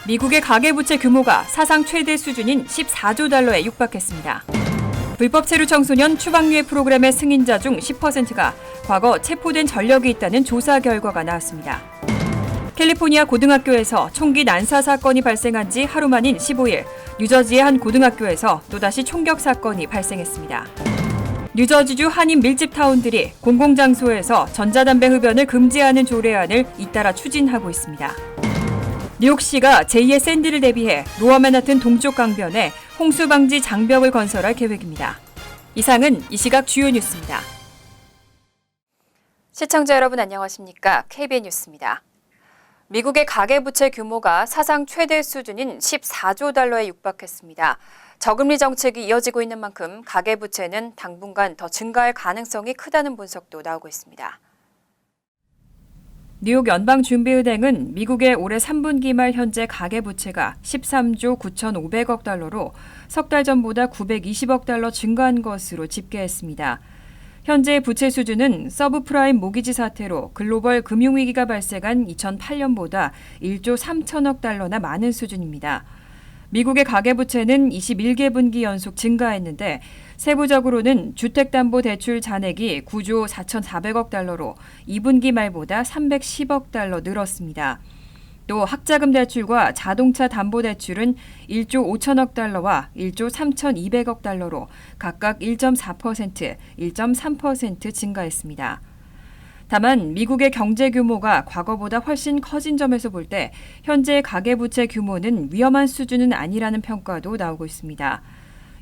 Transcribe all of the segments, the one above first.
미국의 가계부채 규모가 사상 최대 수준인 14조 달러에 육박했습니다. 불법 체류 청소년 추방유예 프로그램의 승인자 중 10%가 과거 체포된 전력이 있다는 조사 결과가 나왔습니다. 캘리포니아 고등학교에서 총기 난사 사건이 발생한 지 하루 만인 15일, 뉴저지의 한 고등학교에서 또다시 총격 사건이 발생했습니다. 뉴저지주 한인 밀집 타운들이 공공장소에서 전자담배 흡연을 금지하는 조례안을 잇따라 추진하고 있습니다. 뉴욕시가 제2의 샌디를 대비해 로어 맨하튼 동쪽 강변에 홍수 방지 장벽을 건설할 계획입니다. 이상은 이 시각 주요 뉴스입니다. 시청자 여러분 안녕하십니까? KBN 뉴스입니다. 미국의 가계부채 규모가 사상 최대 수준인 14조 달러에 육박했습니다. 저금리 정책이 이어지고 있는 만큼 가계부채는 당분간 더 증가할 가능성이 크다는 분석도 나오고 있습니다. 뉴욕 연방준비은행은 미국의 올해 3분기 말 현재 가계부채가 13조 9,500억 달러로 석 달 전보다 920억 달러 증가한 것으로 집계했습니다. 현재 부채 수준은 서브프라임 모기지 사태로 글로벌 금융위기가 발생한 2008년보다 1조 3천억 달러나 많은 수준입니다. 미국의 가계부채는 21개 분기 연속 증가했는데 세부적으로는 주택담보대출 잔액이 9조 4,400억 달러로 2분기 말보다 310억 달러 늘었습니다. 또 학자금 대출과 자동차 담보대출은 1조 5천억 달러와 1조 3,200억 달러로 각각 1.4%, 1.3% 증가했습니다. 다만 미국의 경제 규모가 과거보다 훨씬 커진 점에서 볼 때 현재 가계부채 규모는 위험한 수준은 아니라는 평가도 나오고 있습니다.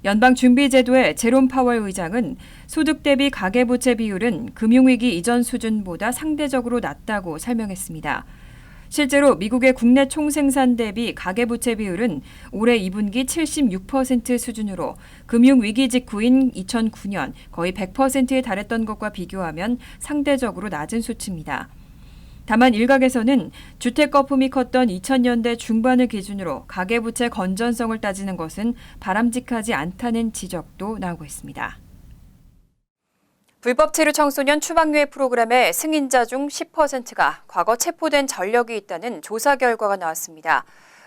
연방준비제도의 제롬 파월 의장은 소득 대비 가계부채 비율은 금융위기 이전 수준보다 상대적으로 낮다고 설명했습니다. 실제로 미국의 국내 총생산 대비 가계부채 비율은 올해 2분기 76% 수준으로 금융위기 직후인 2009년 거의 100%에 달했던 것과 비교하면 상대적으로 낮은 수치입니다. 다만 일각에서는 주택 거품이 컸던 2000년대 중반을 기준으로 가계부채 건전성을 따지는 것은 바람직하지 않다는 지적도 나오고 있습니다. 불법 체류 청소년 추방유예 프로그램의 승인자 중 10%가 과거 체포된 전력이 있다는 조사 결과가 나왔습니다.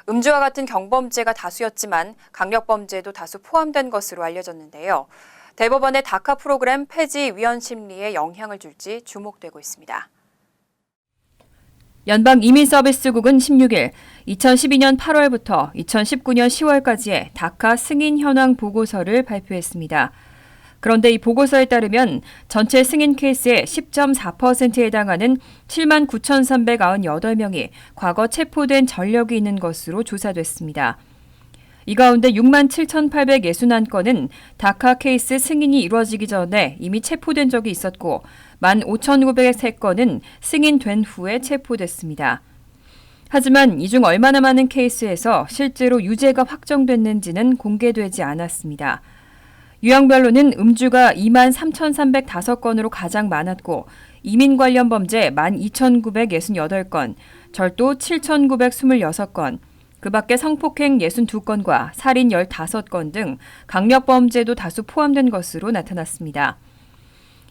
음주와 같은 경범죄가 다수였지만 강력범죄도 다수 포함된 것으로 알려졌는데요. 대법원의 다카 프로그램 폐지 위헌 심리에 영향을 줄지 주목되고 있습니다. 연방이민서비스국은 16일 2012년 8월부터 2019년 10월까지의 다카 승인 현황 보고서를 발표했습니다. 그런데 이 보고서에 따르면 전체 승인 케이스의 10.4%에 해당하는 79,398명이 과거 체포된 전력이 있는 것으로 조사됐습니다. 이 가운데 67,861건은 다카 케이스 승인이 이루어지기 전에 이미 체포된 적이 있었고 15,903건은 승인된 후에 체포됐습니다. 하지만 이 중 얼마나 많은 케이스에서 실제로 유죄가 확정됐는지는 공개되지 않았습니다. 유형별로는 음주가 23,305건으로 가장 많았고 이민 관련 범죄 12,968건, 절도 7,926건, 그 밖에 성폭행 62건과 살인 15건 등 강력범죄도 다수 포함된 것으로 나타났습니다.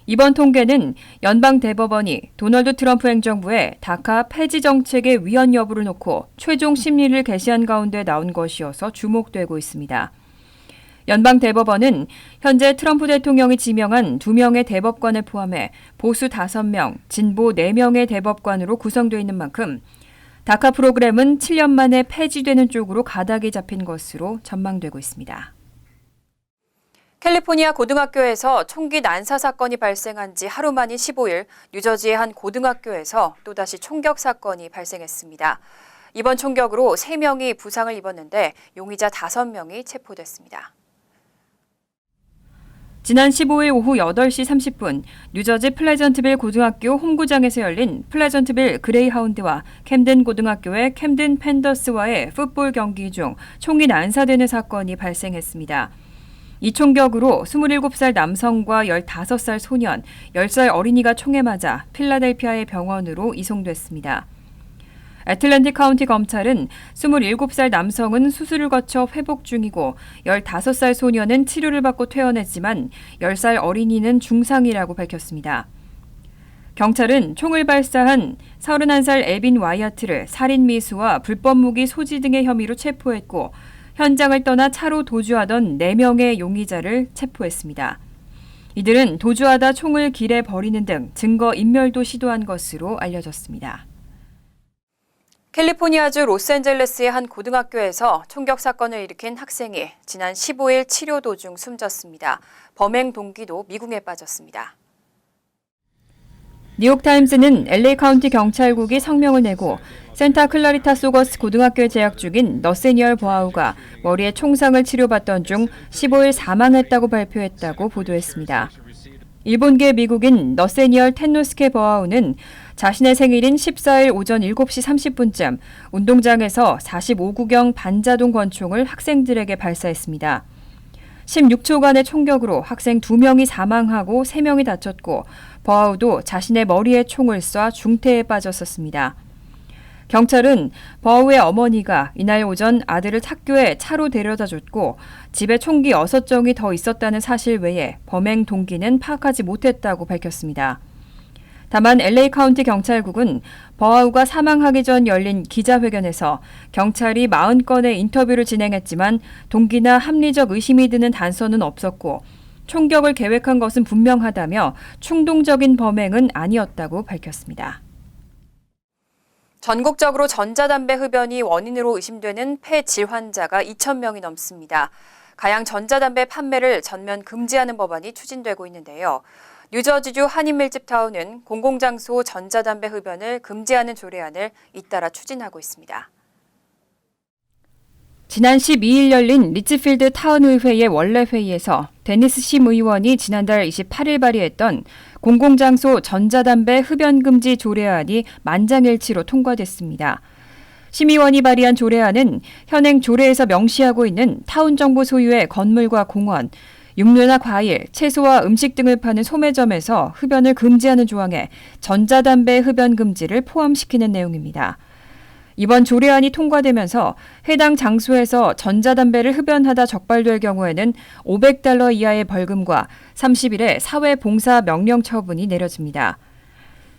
이번 통계는 연방대법원이 도널드 트럼프 행정부의 다카 폐지 정책의 위헌 여부를 놓고 최종 심리를 개시한 가운데 나온 것이어서 주목되고 있습니다. 연방대법원은 현재 트럼프 대통령이 지명한 2명의 대법관을 포함해 보수 5명, 진보 4명의 대법관으로 구성되어 있는 만큼 다카 프로그램은 7년 만에 폐지되는 쪽으로 가닥이 잡힌 것으로 전망되고 있습니다. 캘리포니아 고등학교에서 총기 난사 사건이 발생한 지 하루 만인 15일, 뉴저지의 한 고등학교에서 또다시 총격 사건이 발생했습니다. 이번 총격으로 3명이 부상을 입었는데 용의자 5명이 체포됐습니다. 지난 15일 오후 8시 30분 뉴저지 플레전트빌 고등학교 홈구장에서 열린 플레전트빌 그레이하운드와 캠든 고등학교의 캠든 팬더스와의 풋볼 경기 중 총이 난사되는 사건이 발생했습니다. 이 총격으로 27살 남성과 15살 소년, 10살 어린이가 총에 맞아 필라델피아의 병원으로 이송됐습니다. 애틀랜틱 카운티 검찰은 27살 남성은 수술을 거쳐 회복 중이고 15살 소년은 치료를 받고 퇴원했지만 10살 어린이는 중상이라고 밝혔습니다. 경찰은 총을 발사한 31살 에빈 와이어트를 살인 미수와 불법 무기 소지 등의 혐의로 체포했고 현장을 떠나 차로 도주하던 4명의 용의자를 체포했습니다. 이들은 도주하다 총을 길에 버리는 등 증거 인멸도 시도한 것으로 알려졌습니다. 캘리포니아주 로스앤젤레스의 한 고등학교에서 총격 사건을 일으킨 학생이 지난 15일 치료 도중 숨졌습니다. 범행 동기도 미궁에 빠졌습니다. 뉴욕타임스는 LA 카운티 경찰국이 성명을 내고 센타 클라리타 소거스 고등학교에 재학 중인 너세니얼 버하우가 머리에 총상을 치료받던 중 15일 사망했다고 발표했다고 보도했습니다. 일본계 미국인 너세니얼 텐노스케 버하우는 자신의 생일인 14일 오전 7시 30분쯤 운동장에서 45구경 반자동 권총을 학생들에게 발사했습니다. 16초간의 총격으로 학생 2명이 사망하고 3명이 다쳤고 버하우도 자신의 머리에 총을 쏴 중태에 빠졌었습니다. 경찰은 버하우의 어머니가 이날 오전 아들을 학교에 차로 데려다 줬고 집에 총기 6정이 더 있었다는 사실 외에 범행 동기는 파악하지 못했다고 밝혔습니다. 다만 LA 카운티 경찰국은 버하우가 사망하기 전 열린 기자회견에서 경찰이 40건의 인터뷰를 진행했지만 동기나 합리적 의심이 드는 단서는 없었고 총격을 계획한 것은 분명하다며 충동적인 범행은 아니었다고 밝혔습니다. 전국적으로 전자담배 흡연이 원인으로 의심되는 폐질 환자가 2,000명이 넘습니다. 가양 전자담배 판매를 전면 금지하는 법안이 추진되고 있는데요. 뉴저지주 한인밀집타운은 공공장소 전자담배 흡연을 금지하는 조례안을 잇따라 추진하고 있습니다. 지난 12일 열린 리츠필드 타운의회의 원래 회의에서 데니스 심 의원이 지난달 28일 발의했던 공공장소 전자담배 흡연 금지 조례안이 만장일치로 통과됐습니다. 심 의원이 발의한 조례안은 현행 조례에서 명시하고 있는 타운 정부 소유의 건물과 공원, 육류나 과일, 채소와 음식 등을 파는 소매점에서 흡연을 금지하는 조항에 전자담배 흡연 금지를 포함시키는 내용입니다. 이번 조례안이 통과되면서 해당 장소에서 전자담배를 흡연하다 적발될 경우에는 $500 이하의 벌금과 30일의 사회봉사 명령 처분이 내려집니다.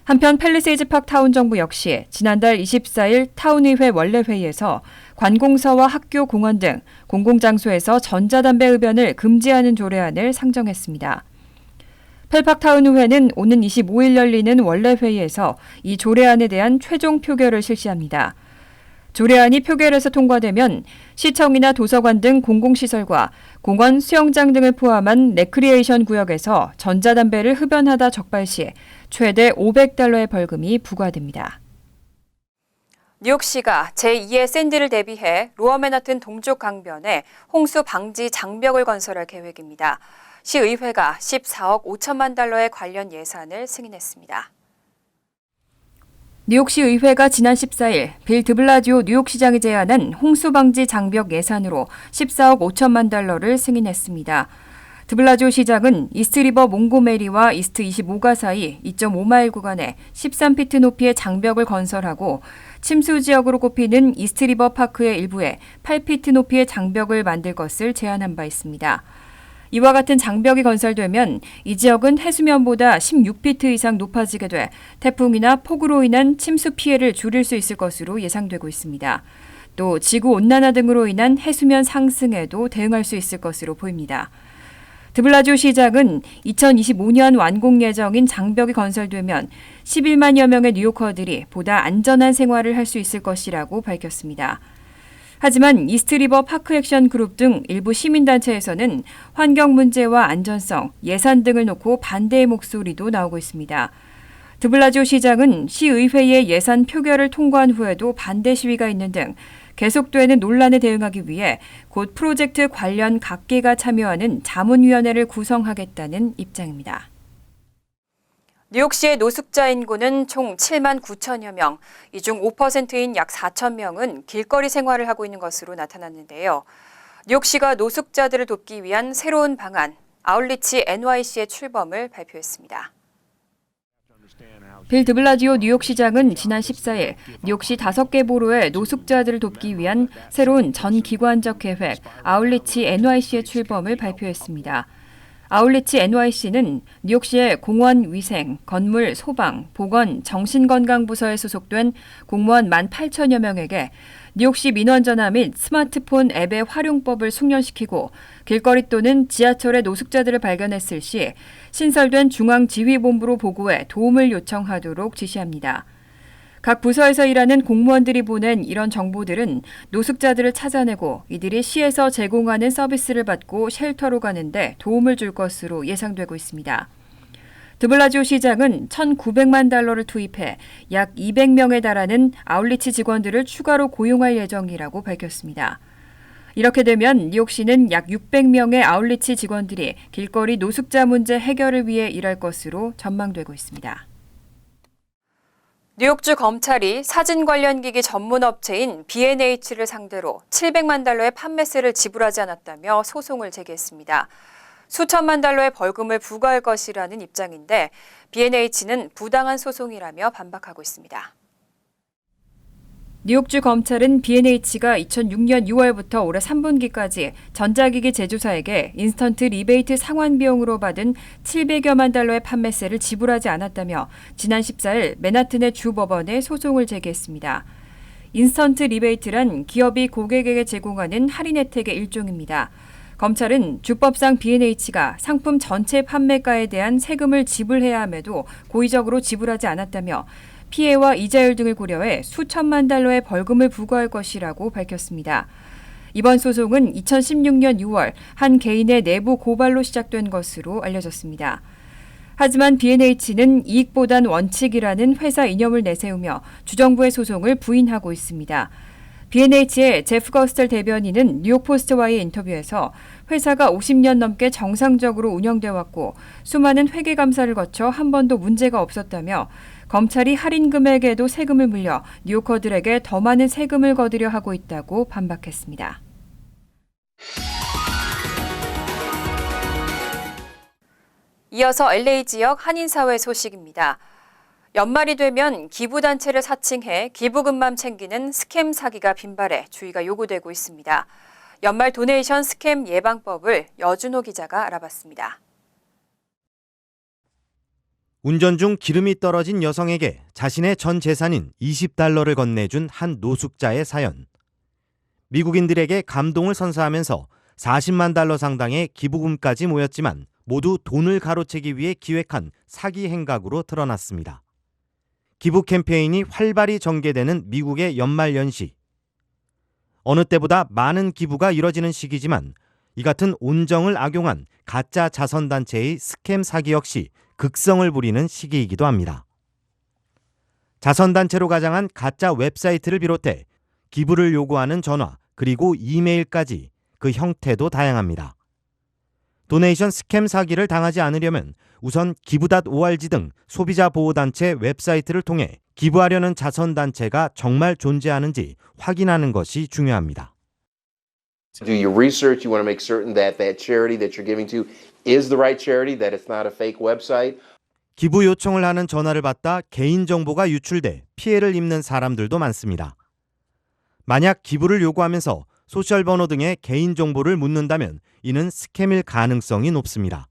한편 팰리세이즈 팍 타운 정부 역시 지난달 24일 타운의회 원래회의에서 관공서와 학교, 공원 등 공공장소에서 전자담배 흡연을 금지하는 조례안을 상정했습니다. 펠팍타운의회는 오는 25일 열리는 원래회의에서 이 조례안에 대한 최종 표결을 실시합니다. 조례안이 표결에서 통과되면 시청이나 도서관 등 공공시설과 공원, 수영장 등을 포함한 레크리에이션 구역에서 전자담배를 흡연하다 적발 시 최대 $500의 벌금이 부과됩니다. 뉴욕시가 제2의 샌디를 대비해 로어 맨하튼 동쪽 강변에 홍수 방지 장벽을 건설할 계획입니다. 시의회가 $14억 5천만 달러의 관련 예산을 승인했습니다. 뉴욕시 의회가 지난 14일 빌 드블라지오 뉴욕시장이 제안한 홍수방지 장벽 예산으로 $14억 5천만 달러를 승인했습니다. 드블라지오 시장은 이스트리버 몽고메리와 이스트 25가 사이 2.5마일 구간에 13피트 높이의 장벽을 건설하고 침수 지역으로 꼽히는 이스트리버 파크의 일부에 8피트 높이의 장벽을 만들 것을 제안한 바 있습니다. 이와 같은 장벽이 건설되면 이 지역은 해수면보다 16피트 이상 높아지게 돼 태풍이나 폭우로 인한 침수 피해를 줄일 수 있을 것으로 예상되고 있습니다. 또 지구온난화 등으로 인한 해수면 상승에도 대응할 수 있을 것으로 보입니다. 드블라지오 시장은 2025년 완공 예정인 장벽이 건설되면 11만여 명의 뉴요커들이 보다 안전한 생활을 할 수 있을 것이라고 밝혔습니다. 하지만 이스트리버 파크 액션 그룹 등 일부 시민단체에서는 환경 문제와 안전성, 예산 등을 놓고 반대의 목소리도 나오고 있습니다. 드블라지오 시장은 시의회의 예산 표결을 통과한 후에도 반대 시위가 있는 등 계속되는 논란에 대응하기 위해 곧 프로젝트 관련 각계가 참여하는 자문위원회를 구성하겠다는 입장입니다. 뉴욕시의 노숙자 인구는 총 7만 9천여 명, 이 중 5%인 약 4천 명은 길거리 생활을 하고 있는 것으로 나타났는데요. 뉴욕시가 노숙자들을 돕기 위한 새로운 방안, 아울리치 NYC의 출범을 발표했습니다. 빌 드블라지오 뉴욕시장은 지난 14일 뉴욕시 5개 보로의 노숙자들을 돕기 위한 새로운 전기관적 계획, 아울리치 NYC의 출범을 발표했습니다. 아울리치 NYC는 뉴욕시의 공원 위생, 건물 소방, 보건, 정신건강부서에 소속된 공무원 18,000여 명에게 뉴욕시 민원전화 및 스마트폰 앱의 활용법을 숙련시키고 길거리 또는 지하철의 노숙자들을 발견했을 시 신설된 중앙지휘본부로 보고해 도움을 요청하도록 지시합니다. 각 부서에서 일하는 공무원들이 보낸 이런 정보들은 노숙자들을 찾아내고 이들이 시에서 제공하는 서비스를 받고 쉘터로 가는데 도움을 줄 것으로 예상되고 있습니다. 드블라지오 시장은 1,900만 달러를 투입해 약 200명에 달하는 아울리치 직원들을 추가로 고용할 예정이라고 밝혔습니다. 이렇게 되면 뉴욕시는 약 600명의 아울리치 직원들이 길거리 노숙자 문제 해결을 위해 일할 것으로 전망되고 있습니다. 뉴욕주 검찰이 사진 관련 기기 전문 업체인 B&H를 상대로 700만 달러의 판매세를 지불하지 않았다며 소송을 제기했습니다. 수천만 달러의 벌금을 부과할 것이라는 입장인데 B&H는 부당한 소송이라며 반박하고 있습니다. 뉴욕주 검찰은 B&H가 2006년 6월부터 올해 3분기까지 전자기기 제조사에게 인스턴트 리베이트 상환 비용으로 받은 700여만 달러의 판매세를 지불하지 않았다며 지난 14일 맨하튼의 주 법원에 소송을 제기했습니다. 인스턴트 리베이트란 기업이 고객에게 제공하는 할인 혜택의 일종입니다. 검찰은 주법상 B&H가 상품 전체 판매가에 대한 세금을 지불해야 함에도 고의적으로 지불하지 않았다며 피해와 이자율 등을 고려해 수천만 달러의 벌금을 부과할 것이라고 밝혔습니다. 이번 소송은 2016년 6월 한 개인의 내부 고발로 시작된 것으로 알려졌습니다. 하지만 B&H는 이익보단 원칙이라는 회사 이념을 내세우며 주정부의 소송을 부인하고 있습니다. B&H의 제프 거스텔 대변인은 뉴욕포스트와의 인터뷰에서 회사가 50년 넘게 정상적으로 운영되어 왔고 수많은 회계 감사를 거쳐 한 번도 문제가 없었다며 검찰이 할인 금액에도 세금을 물려 뉴요커들에게 더 많은 세금을 거두려 하고 있다고 반박했습니다. 이어서 LA 지역 한인사회 소식입니다. 연말이 되면 기부단체를 사칭해 기부금만 챙기는 스캠 사기가 빈발해 주의가 요구되고 있습니다. 연말 도네이션 스캠 예방법을 여준호 기자가 알아봤습니다. 운전 중 기름이 떨어진 여성에게 자신의 전 재산인 $20를 건네준 한 노숙자의 사연. 미국인들에게 감동을 선사하면서 $40만 상당의 기부금까지 모였지만 모두 돈을 가로채기 위해 기획한 사기 행각으로 드러났습니다. 기부 캠페인이 활발히 전개되는 미국의 연말 연시. 어느 때보다 많은 기부가 이뤄지는 시기지만 이 같은 온정을 악용한 가짜 자선단체의 스캠 사기 역시 극성을 부리는 시기이기도 합니다. 자선단체로 가장한 가짜 웹사이트를 비롯해 기부를 요구하는 전화 그리고 이메일까지 그 형태도 다양합니다. 도네이션 스캠 사기를 당하지 않으려면 우선 기부.org 등 소비자 보호단체 웹사이트를 통해 기부하려는 자선단체가 정말 존재하는지 확인하는 것이 중요합니다. Do your research. You want to make certain that that charity that you're giving to is the right charity, that it's not a fake website. 기부 요청을 하는 전화를 받다 개인정보가 유출돼 피해를 입는 사람들도 많습니다. 만약 기부를 요구하면서 소셜 번호 등의 개인정보를 묻는다면 이는 스캠일 가능성이 높습니다.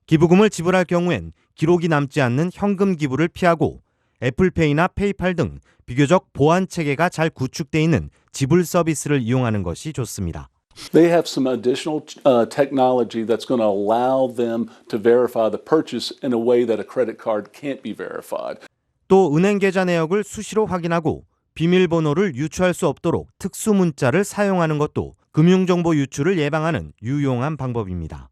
기부금을 지불할 경우엔 기록이 남지 않는 현금 기부를 피하고 애플페이나 페이팔 등 비교적 보안 체계가 잘 구축되어 있는 지불 서비스를 이용하는 것이 좋습니다. They have some additional technology that's going to allow them to verify the purchase in a way that a credit card can't be verified. 또 은행 계좌 내역을 수시로 확인하고 비밀번호를 유추할 수 없도록 특수 문자를 사용하는 것도 금융정보 유출을 예방하는 유용한 방법입니다.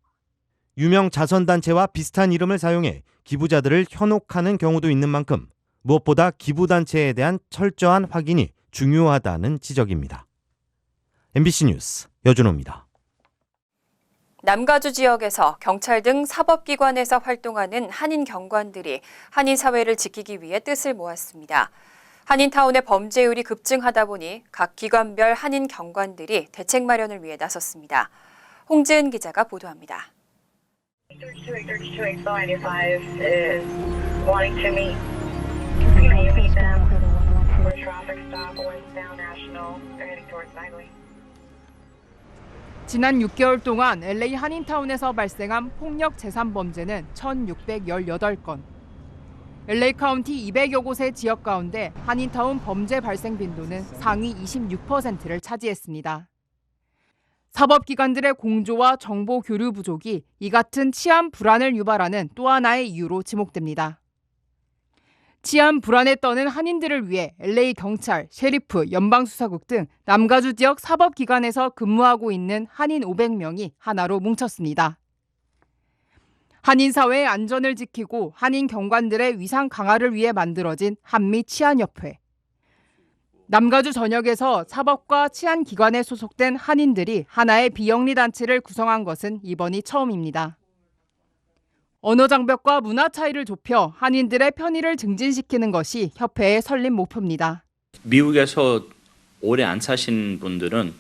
유명 자선단체와 비슷한 이름을 사용해 기부자들을 현혹하는 경우도 있는 만큼 무엇보다 기부단체에 대한 철저한 확인이 중요하다는 지적입니다. MBC 뉴스 여준호입니다. 남가주 지역에서 경찰 등 사법기관에서 활동하는 한인 경관들이 한인 사회를 지키기 위해 뜻을 모았습니다. 한인타운의 범죄율이 급증하다 보니 각 기관별 한인 경관들이 대책 마련을 위해 나섰습니다. 홍지은 기자가 보도합니다. 지난 6개월 동안 LA 한인타운에서 발생한 폭력 재산 범죄는 1,618건. LA 카운티 200여 곳의 지역 가운데 한인타운 범죄 발생 빈도는 상위 26%를 차지했습니다. 사법기관들의 공조와 정보 교류 부족이 이 같은 치안 불안을 유발하는 또 하나의 이유로 지목됩니다. 치안 불안에 떠는 한인들을 위해 LA 경찰, 셰리프, 연방수사국 등 남가주 지역 사법기관에서 근무하고 있는 한인 500명이 하나로 뭉쳤습니다. 한인 사회의 안전을 지키고 한인 경관들의 위상 강화를 위해 만들어진 한미치안협회. 남가주 전역에서 사법과 치안기관에 소속된 한인들이 하나의 비영리 단체를 구성한 것은 이번이 처음입니다. 언어 장벽과 문화 차이를 좁혀 한인들의 편의를 증진시키는 것이 협회의 설립 목표입니다. 미국에서 오래 안 사신 분들은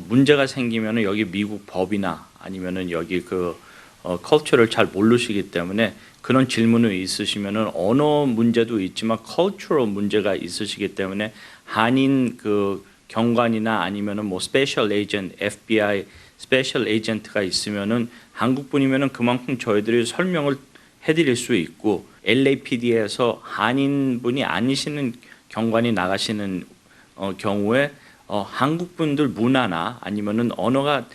문제가 생기면 여기 미국 법이나 아니면은 여기 컬처를 잘 모르시기 때문에 그런 질문이 있으시면은 언어 문제도 있지만 컬처럴 문제가 있으시기 때문에 한인 경관이나 아니면은 뭐 스페셜 에이전트, FBI 스페셜 에이전트가 있으면은 한국 분이면은 그만큼 저희들이 설명을 해드릴 수 있고 LAPD에서 한인 분이 아니시는 경관이 나가시는 경우에 한국 분들 문화나 아니면은 언어가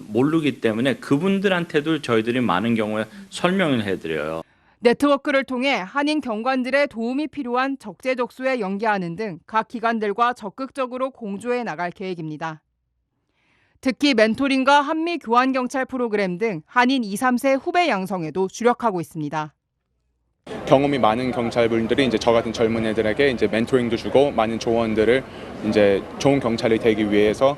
모르기 때문에 그분들한테도 저희들이 많은 경우에 설명을 해드려요. 네트워크를 통해 한인 경관들의 도움이 필요한 적재적소에 연계하는 등 각 기관들과 적극적으로 공조해 나갈 계획입니다. 특히 멘토링과 한미 교환 경찰 프로그램 등 한인 2, 3세 후배 양성에도 주력하고 있습니다. 경험이 많은 경찰분들이 이제 저 같은 젊은 애들에게 이제 멘토링도 주고 많은 조언들을 이제 좋은 경찰이 되기 위해서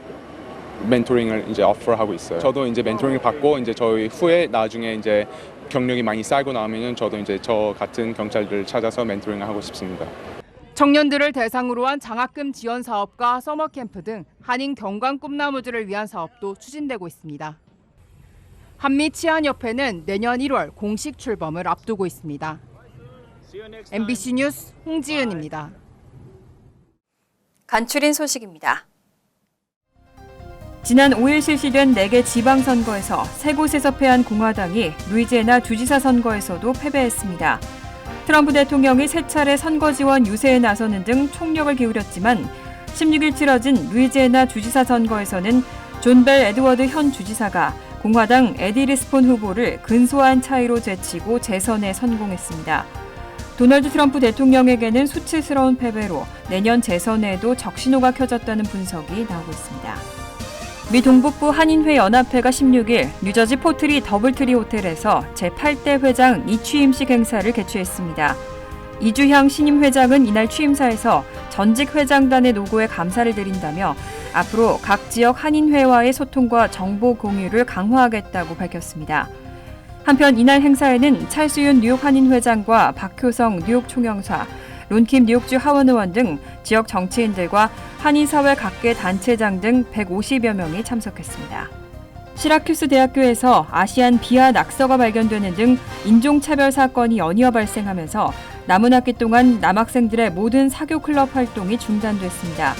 멘토링을 이제 오퍼하고 있어요. 저도 이제 멘토링을 받고 이제 저희 후에 나중에 이제 경력이 많이 쌓이고 나면은 저도 이제 저 같은 경찰들을 찾아서 멘토링을 하고 싶습니다. 청년들을 대상으로 한 장학금 지원 사업과 서머 캠프 등 한인 경관 꿈나무들을 위한 사업도 추진되고 있습니다. 한미치안협회는 내년 1월 공식 출범을 앞두고 있습니다. MBC 뉴스 홍지은입니다. 간추린 소식입니다. 지난 5일 실시된 4개 지방선거에서 3곳에서 패한 공화당이 루이지애나 주지사 선거에서도 패배했습니다. 트럼프 대통령이 3차례 선거 지원 유세에 나서는 등 총력을 기울였지만 16일 치러진 루이지애나 주지사 선거에서는 존 벨 에드워드 현 주지사가 공화당 에디 리스폰 후보를 근소한 차이로 제치고 재선에 성공했습니다. 도널드 트럼프 대통령에게는 수치스러운 패배로 내년 재선에도 적신호가 켜졌다는 분석이 나오고 있습니다. 미 동북부 한인회 연합회가 16일 뉴저지 포트리 더블트리 호텔에서 제8대 회장 이취임식 행사를 개최했습니다. 이주향 신임 회장은 이날 취임사에서 전직 회장단의 노고에 감사를 드린다며 앞으로 각 지역 한인회와의 소통과 정보 공유를 강화하겠다고 밝혔습니다. 한편 이날 행사에는 찰수윤 뉴욕 한인회장과 박효성 뉴욕 총영사, 론킴 뉴욕주 하원의원 등 지역 정치인들과 한인사회 각계 단체장 등 150여 명이 참석했습니다. 시라큐스 대학교에서 아시안 비하 낙서가 발견되는 등 인종차별 사건이 연이어 발생하면서 남은 학기 동안 남학생들의 모든 사교 클럽 활동이 중단됐습니다.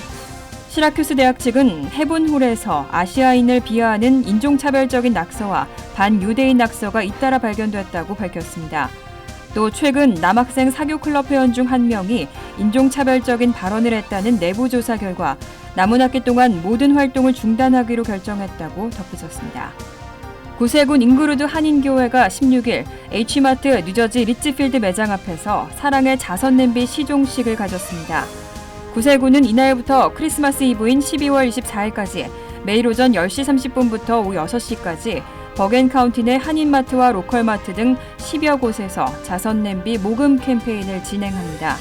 시라큐스 대학 측은 헤븐홀에서 아시아인을 비하하는 인종차별적인 낙서와 반유대인 낙서가 잇따라 발견됐다고 밝혔습니다. 또 최근 남학생 사교 클럽 회원 중 한 명이 인종차별적인 발언을 했다는 내부 조사 결과 남은 학기 동안 모든 활동을 중단하기로 결정했다고 덧붙였습니다. 구세군 잉그루드 한인교회가 16일 H마트 뉴저지 리츠필드 매장 앞에서 사랑의 자선냄비 시종식을 가졌습니다. 구세군은 이날부터 크리스마스 이브인 12월 24일까지 매일 오전 10시 30분부터 오후 6시까지 버겐카운티 내 한인마트와 로컬마트 등 10여 곳에서 자선냄비 모금 캠페인을 진행합니다.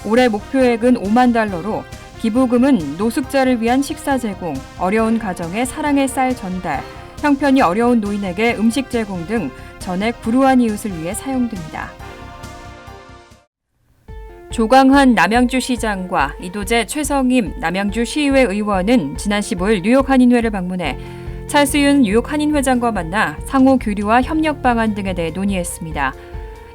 올해 목표액은 $50,000로 기부금은 노숙자를 위한 식사 제공, 어려운 가정에 사랑의 쌀 전달, 형편이 어려운 노인에게 음식 제공 등 전액 불우한 이웃을 위해 사용됩니다. 조광한 남양주시장과 이도재 최성임 남양주 시의회 의원은 지난 15일 뉴욕 한인회를 방문해 찰스윤 뉴욕 한인회장과 만나 상호 교류와 협력 방안 등에 대해 논의했습니다.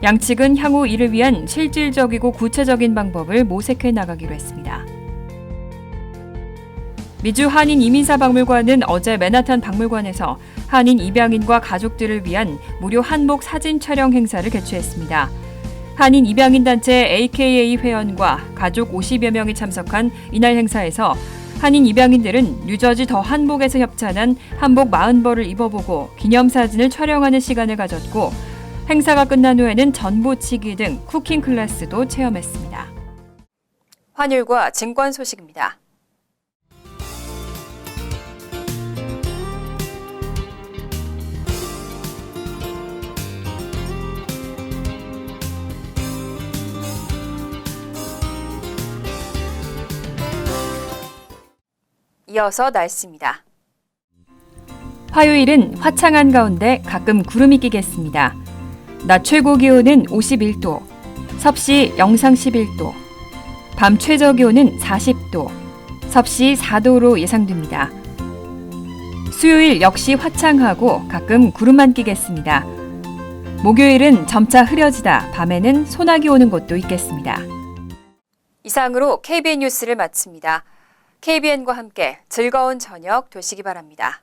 양측은 향후 이를 위한 실질적이고 구체적인 방법을 모색해 나가기로 했습니다. 미주 한인 이민사 박물관은 어제 맨하탄 박물관에서 한인 입양인과 가족들을 위한 무료 한복 사진 촬영 행사를 개최했습니다. 한인 입양인 단체 AKA 회원과 가족 50여 명이 참석한 이날 행사에서 한인 입양인들은 뉴저지 더 한복에서 협찬한 한복 40벌을 입어보고 기념사진을 촬영하는 시간을 가졌고 행사가 끝난 후에는 전보치기 등 쿠킹 클래스도 체험했습니다. 환율과 증권 소식입니다. 이어서 날씨입니다. 화요일은 화창한 가운데 가끔 구름이 끼겠습니다. 낮 최고 기온은 51도, 섭씨 영상 11도, 밤 최저 기온은 40도, 섭씨 4도로 예상됩니다. 수요일 역시 화창하고 가끔 구름만 끼겠습니다. 목요일은 점차 흐려지다 밤에는 소나기 오는 곳도 있겠습니다. 이상으로 KBN 뉴스를 마칩니다. KBN과 함께 즐거운 저녁 되시기 바랍니다.